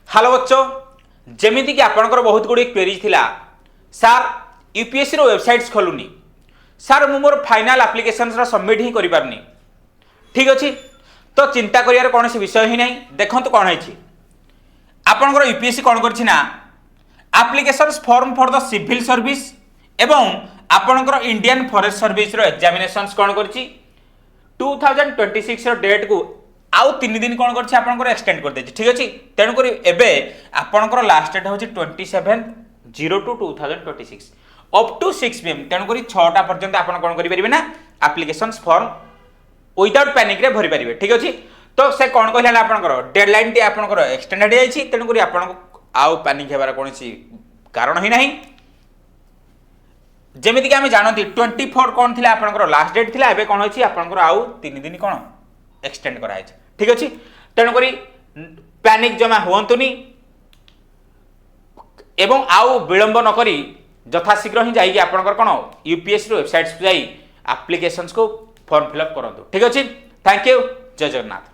Hello बच्चों, जमीती कि आपंकर बहुत गुड़ी क्वेरी थिला सार यूपीएससी रो वेबसाइट्स खोलुनी सार मु मोर फाइनाल एप्लिकेशन सबमिट ही करि पारनी। ठीक अच्छे तो चिंता करियार कौन विषय ही नहीं। देखो कौन है आपंकर यूपीएससी कौन करछि ना application form for the civil service एवं आपंकर इंडियन फॉरेस्ट सर्विस रो एग्जामिनेशंस कौन करछि 2026 रो डेट को आउ 3 दिन कौन करछि आपनकर एक्सटेंड कर देछि। ठीक अछि तेणु करी एबे आपनकर लास्ट डेट होछि 27/02/2026 अप टू 6 pm। तेणु करी 6टा पर्यंत आपन कौन करि परिबे ना एप्लिकेशंस फॉर्म विदाउट पैनिक रे भरि परिबे। ठीक अछि तो से कौन कहला आपनकर डेडलाइन टी आपनकर एक्सटेंडेड जाइछि। तेणु करी आपन आउ पैनिक हेबार कोनसी कारण ही नहीं। जेमिति कि आमे जानती 24 कौन थिला आपनकर लास्ट डेट थिला एबे कौन होछि आपनकर आउ 3 दिन कौन एक्सटेंड कराई। ठीक अच्छे तेणुक पैनिक जमा हुंतुनी एवं आउ विलंब नक यथाशीघ्र ही जाइए आपंकर कौन यूपीएससी वेबसाइट्स को जाई एप्लिकेशंस को फॉर्म फिलअप करूँ। ठीक अच्छे थैंक यू। जय जगन्नाथ।